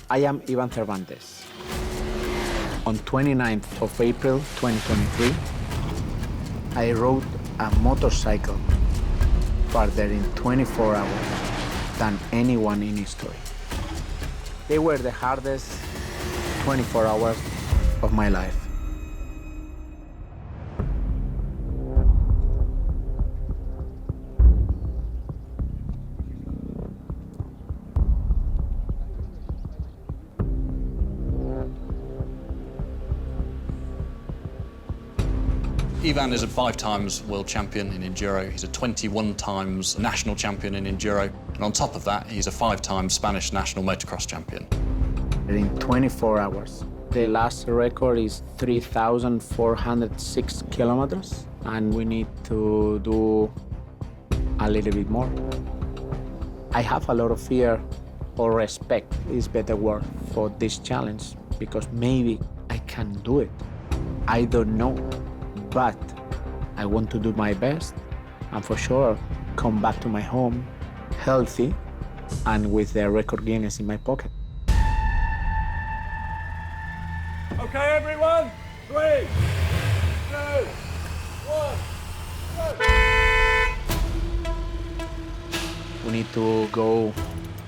I am Iván Cervantes. On 29th of April 2023, I rode a motorcycle farther in 24 hours than anyone in history. They were the hardest 24 hours of my life. Iván is a 5 times world champion in Enduro. He's a 21 times national champion in Enduro. And on top of that, he's a 5 times Spanish national motocross champion. In 24 hours. The last record is 3,406 kilometers, and we need to do a little bit more. I have a lot of fear, or respect is better word, for this challenge, because maybe I can do it. I don't know. But I want to do my best and for sure come back to my home healthy and with the record Guinness in my pocket. Okay, everyone, 3, 2, 1, go! We need to go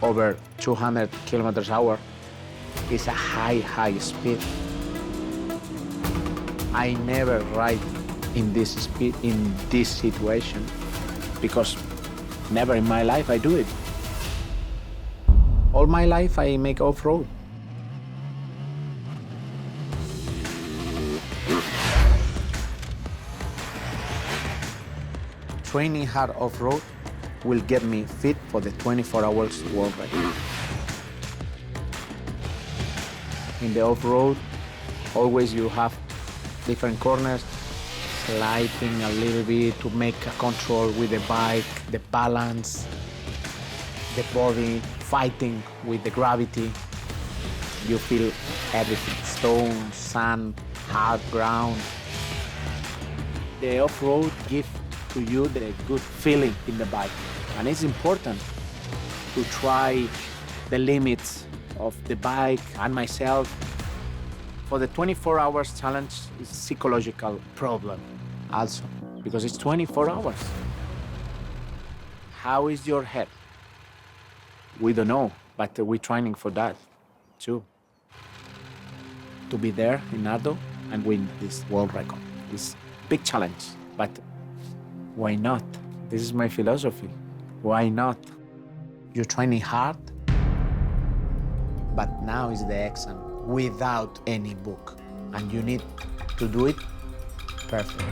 over 200 kilometers an hour. It's a high speed. I never ride in this speed, in this situation, because never in my life I do it. All my life I make off-road. Training hard off-road will get me fit for the 24 hours world record. In the off-road, always you have different corners, sliding a little bit to make a control with the bike, the balance, the body, fighting with the gravity. You feel everything, stone, sand, hard ground. The off-road gives to you the good feeling in the bike. And it's important to try the limits of the bike and myself. For the 24 hours challenge, it's a psychological problem also, because it's 24 hours. How is your head? We don't know, but we're training for that too. To be there in Nardo and win this world record. It's a big challenge, but why not? This is my philosophy. Why not? You're training hard, but now is the exam. Without any book, and you need to do it perfect.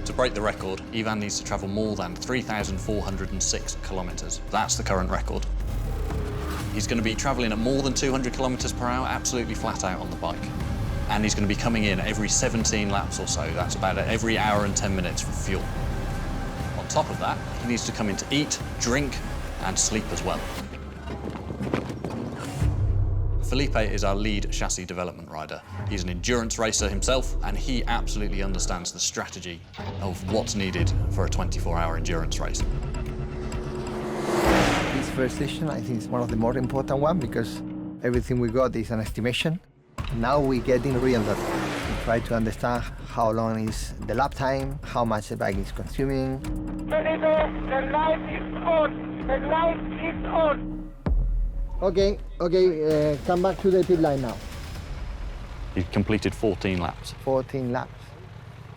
To break the record, Iván needs to travel more than 3,406 kilometers. That's the current record. He's going to be traveling at more than 200 kilometers per hour, absolutely flat out on the bike. And he's going to be coming in every 17 laps or so. That's about every hour and 10 minutes for fuel. On top of that, he needs to come in to eat, drink, and sleep as well. Felipe is our lead chassis development rider. He's an endurance racer himself, and he absolutely understands the strategy of what's needed for a 24-hour endurance race. This first session, I think, is one of the more important ones because everything we got is an estimation. Now we're getting real data. We try to understand how long is the lap time, how much the bike is consuming. Felipe, the light is on! The light is on! Okay, come back to the pit line now. He completed 14 laps. 14 laps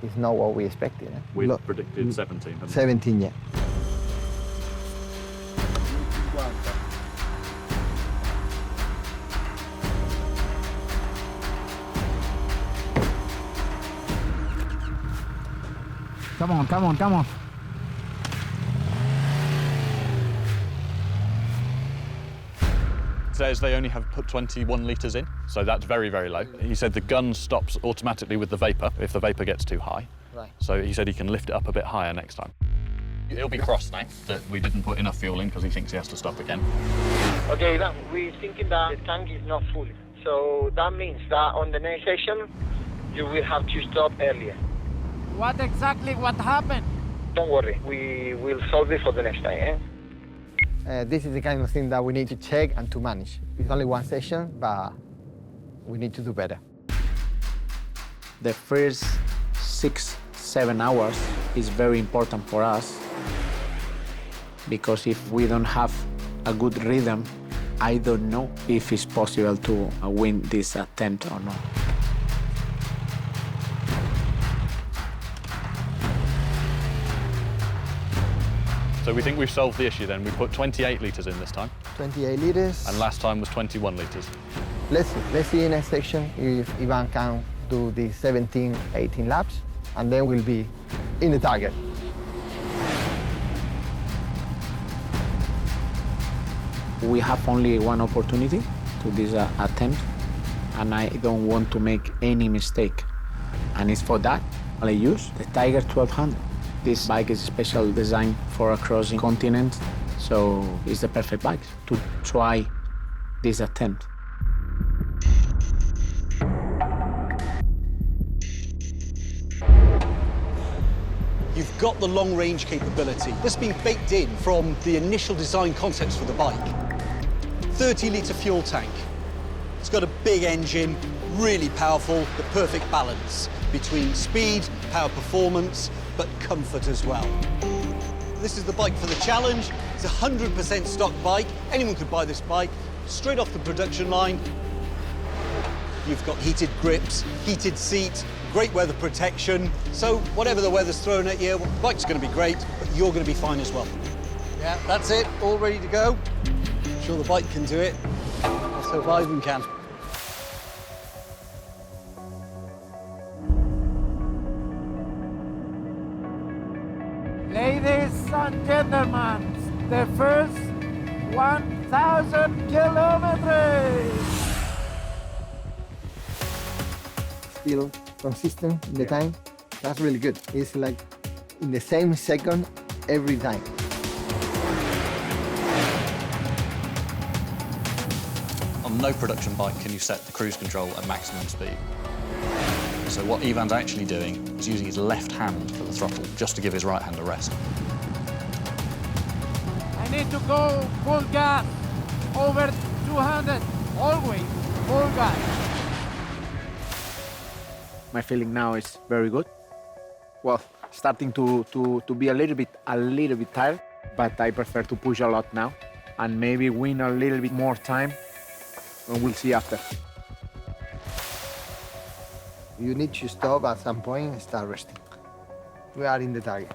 is not what we expected. Eh? We predicted 17. 17, yeah. Come on. Says they only have put 21 litres in, so that's very, very low. He said the gun stops automatically with the vapour if the vapour gets too high. Right. So he said he can lift it up a bit higher next time. He'll be cross now that we didn't put enough fuel in because he thinks he has to stop again. Okay, we're thinking that the tank is not full. So that means that on the next session, you will have to stop earlier. What happened? Don't worry, we will solve it for the next time, eh? This is the kind of thing that we need to check and to manage. It's only one session, but we need to do better. The first 6-7 hours is very important for us because if we don't have a good rhythm, I don't know if it's possible to win this attempt or not. So we think we've solved the issue then. We put 28 litres in this time. 28 liters. And last time was 21 litres. Let's see in next section if Iván can do the 17, 18 laps, and then we'll be in the target. We have only one opportunity to this attempt, and I don't want to make any mistake. And it's for that I use the Tiger 1200. This bike is special designed for crossing continents, so it's the perfect bike to try this attempt. You've got the long-range capability. This has been baked in from the initial design concepts for the bike. 30-litre fuel tank. It's got a big engine, really powerful, the perfect balance between speed, power performance, but comfort as well. This is the bike for the challenge. It's a 100% stock bike. Anyone could buy this bike straight off the production line. You've got heated grips, heated seat, great weather protection. So whatever the weather's thrown at you, the bike's going to be great, but you're going to be fine as well. Yeah, that's it, all ready to go. I'm sure the bike can do it. Let's hope Iván can. Ladies and gentlemen, the first 1,000 kilometers. Still consistent in the time. That's really good. It's like in the same second every time. On no production bike can you set the cruise control at maximum speed. So what Iván's actually doing is using his left hand for the throttle, just to give his right hand a rest. I need to go full gas, over 200, always full gas. My feeling now is very good. Well, starting to be a little bit tired, but I prefer to push a lot now and maybe win a little bit more time, and we'll see after. You need to stop at some point and start resting. We are in the target.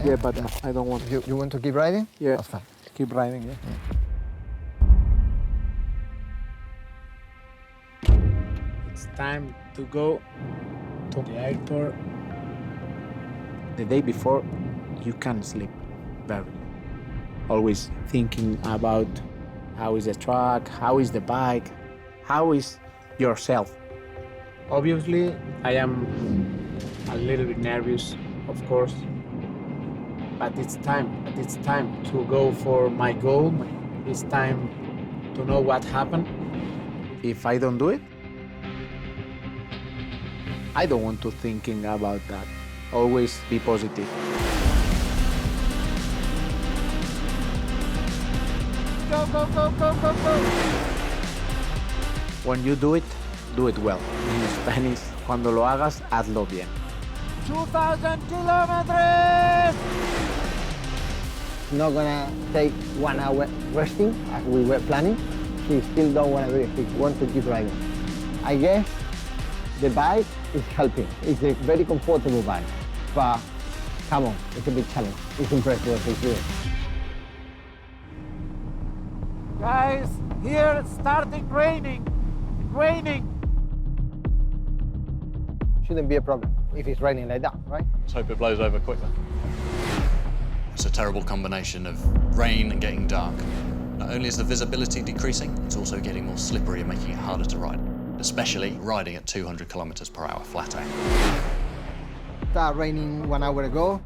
Yeah, but I don't want to. You want to keep riding? Yeah, That's fine. keep riding, yeah. It's time to go to the airport. The day before, you can't sleep very. Always thinking about how is the track, how is the bike, how is yourself. Obviously, I am a little bit nervous, of course, but it's time. It's time to go for my goal. It's time to know what happened. If I don't do it, I don't want to thinking about that. Always be positive. Go, go, go, go, go, go. When you do it well. In Spanish, cuando lo hagas, hazlo bien. 2,000 kilometers. Not gonna take 1 hour resting as we were planning. He still don't want to do it. He wants to keep riding. I guess the bike is helping. It's a very comfortable bike, but come on, it's a big challenge. It's impressive what he's doing. Guys, here starting raining. Raining. Shouldn't be a problem if it's raining like that, right? Let's hope it blows over quickly. It's a terrible combination of rain and getting dark. Not only is the visibility decreasing, it's also getting more slippery and making it harder to ride, especially riding at 200 kilometers per hour flat out. It started raining 1 hour ago.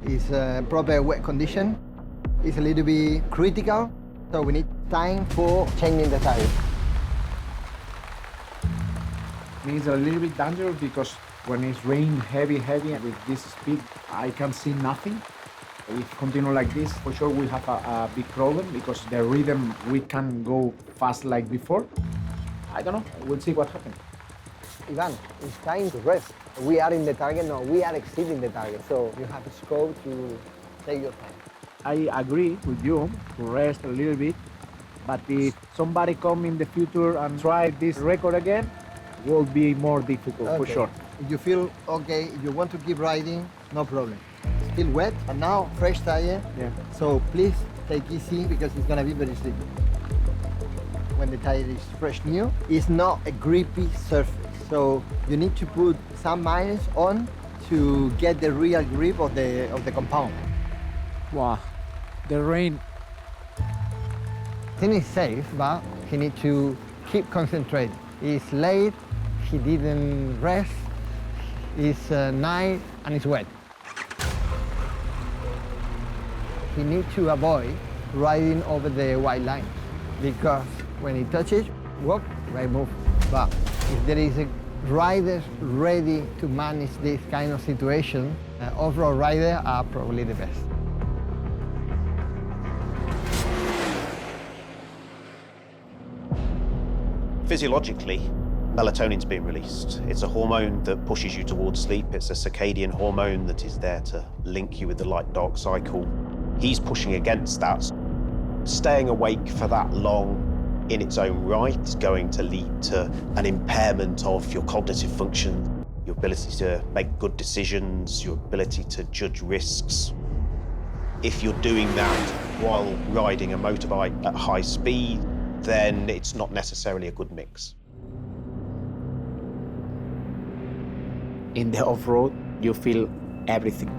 It's a proper wet condition. It's a little bit critical, so we need time for changing the tires. It's a little bit dangerous because when it's rain heavy and with this speed, I can see nothing. If we continue like this, for sure we have a big problem because the rhythm, we can go fast like before. I don't know, we'll see what happens. Iván, it's time to rest. We are in the target, no, we are exceeding the target, so you have scope to take your time. I agree with you to rest a little bit, but if somebody come in the future and try this record again, it will be more difficult for sure. If you feel okay, if you want to keep riding, no problem. Still wet, and now fresh tire. Yeah. So please take easy because it's gonna be very slippery. When the tire is fresh new, it's not a grippy surface. So you need to put some miles on to get the real grip of the compound. Wow, the rain. I think it's safe, but he needs to keep concentrating. It's late, he didn't rest, it's night, and it's wet. He needs to avoid riding over the white line because when he touches, walk, right move. But if there is a rider ready to manage this kind of situation, off-road riders are probably the best. Physiologically, melatonin's being released. It's a hormone that pushes you towards sleep. It's a circadian hormone that is there to link you with the light-dark cycle. He's pushing against that. Staying awake for that long in its own right is going to lead to an impairment of your cognitive function, your ability to make good decisions, your ability to judge risks. If you're doing that while riding a motorbike at high speed, then it's not necessarily a good mix. In the off-road, you feel everything.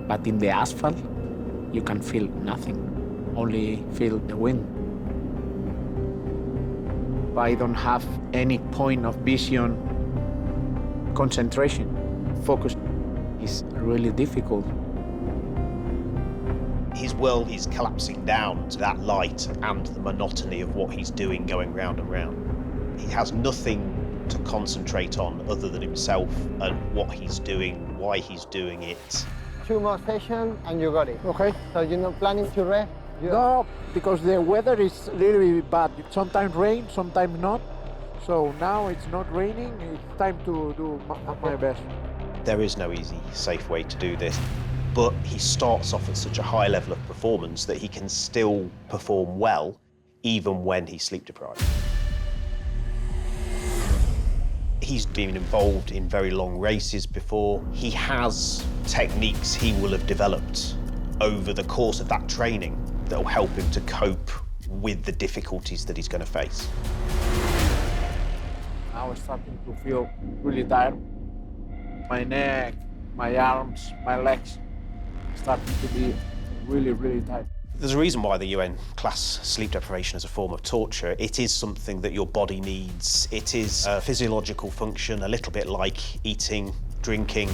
But in the asphalt, you can feel nothing, only feel the wind. I don't have any point of vision, concentration, focus is really difficult. His world is collapsing down to that light and the monotony of what he's doing going round and round. He has nothing to concentrate on other than himself and what he's doing, why he's doing it. 2 more sessions and you got it. Okay. So you're not planning to rest? No, because the weather is a little bit bad. Sometimes rain, sometimes not. So now it's not raining, it's time to do my best. There is no easy, safe way to do this, but he starts off at such a high level of performance that he can still perform well even when he's sleep deprived. He's been involved in very long races before. He has techniques he will have developed over the course of that training that will help him to cope with the difficulties that he's going to face. I was starting to feel really tired. My neck, my arms, my legs starting to be really, really tight. There's a reason why the UN class sleep deprivation as a form of torture. It is something that your body needs. It is a physiological function, a little bit like eating, drinking,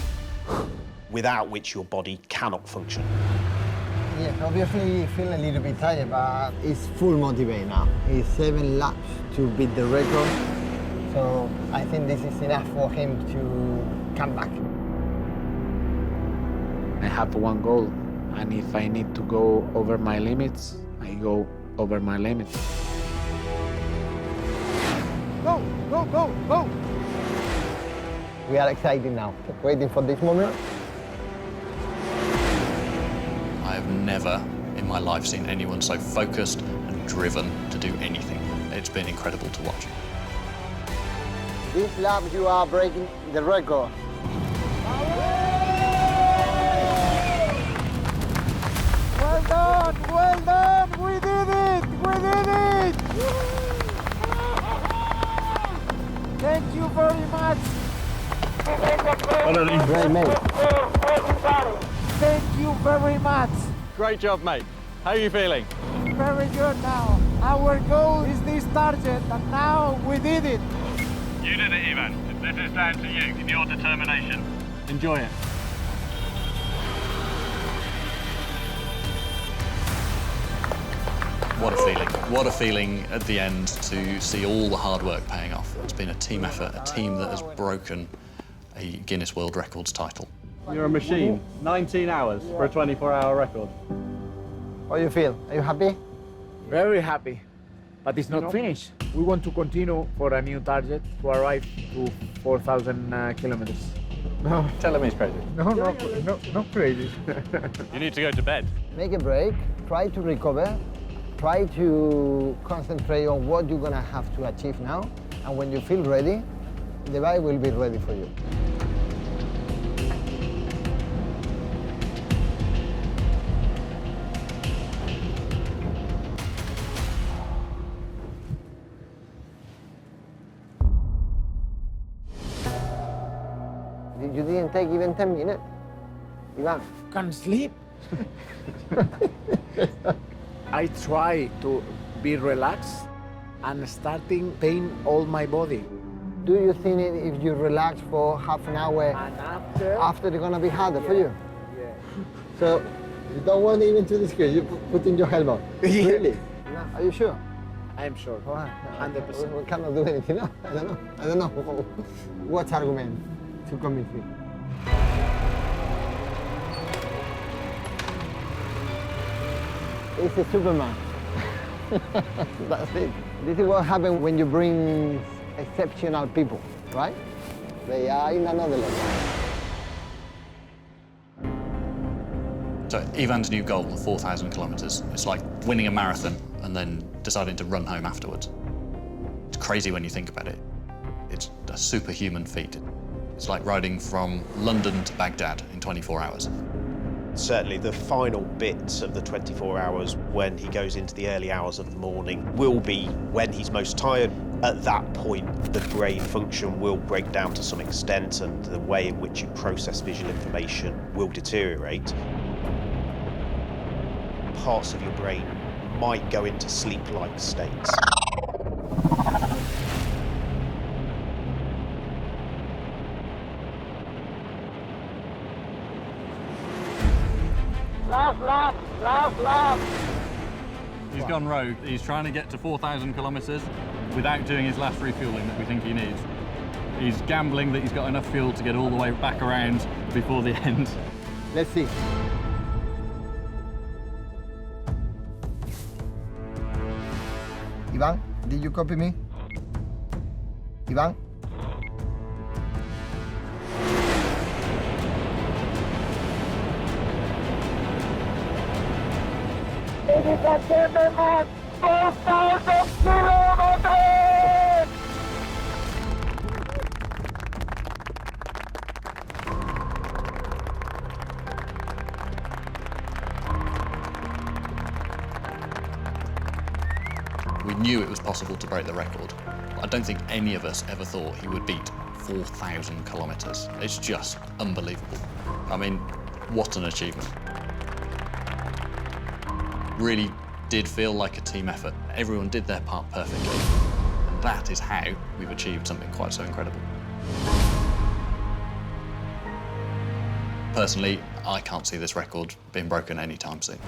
without which your body cannot function. Yes, obviously you feel a little bit tired, but it's full motivate now. It's 7 laps to beat the record. So I think this is enough for him to come back. I have one goal, and if I need to go over my limits, I go over my limits. Go, go, go, go! We are excited now, waiting for this moment. I have never in my life seen anyone so focused and driven to do anything. It's been incredible to watch. This lap you are breaking the record. Well done, we did it! Thank you very much. Great, mate. Thank you very much. Great job, mate. How are you feeling? Very good now. Our goal is this target, and now we did it. You did it, Iván. This is down to you and your determination. Enjoy it. What a feeling. What a feeling at the end to see all the hard work paying off. It's been a team effort, a team that has broken a Guinness World Records title. You're a machine. 19 hours for a 24-hour record. How do you feel? Are you happy? Very happy, but it's not finished. We want to continue for a new target to arrive to 4,000 kilometers. No, Tell him he's crazy. not crazy. You need to go to bed. Make a break, try to recover, try to concentrate on what you're gonna have to achieve now, and when you feel ready, the bike will be ready for you. You didn't take even 10 minutes. Iván. Can't sleep. I try to be relaxed and starting pain all my body. Do you think if you relax for half an hour And after it's gonna be harder for you? Yeah. So you don't want even to discuss, you put in your helmet. Yeah. Really? No. Are you sure? I am sure. Why? 100%. We cannot do anything, no? I don't know. What argument to convince me? It's a Superman. That's it. This is what happens when you bring exceptional people, right? They are in another level. So Ivan's new goal of 4,000 kilometres, it's like winning a marathon and then deciding to run home afterwards. It's crazy when you think about it. It's a superhuman feat. It's like riding from London to Baghdad in 24 hours. Certainly the final bit of the 24 hours when he goes into the early hours of the morning will be when he's most tired. At that point, the brain function will break down to some extent and the way in which you process visual information will deteriorate. Parts of your brain might go into sleep-like states. Last. He's gone rogue. He's trying to get to 4,000 kilometres without doing his last refuelling that we think he needs. He's gambling that he's got enough fuel to get all the way back around before the end. Let's see. Iván, did you copy me? Iván? Ladies and gentlemen, 4,000 kilometers! We knew it was possible to break the record. I don't think any of us ever thought he would beat 4,000 kilometres. It's just unbelievable. I mean, what an achievement. Really did feel like a team effort. Everyone did their part perfectly. And that is how we've achieved something quite so incredible. Personally, I can't see this record being broken anytime soon.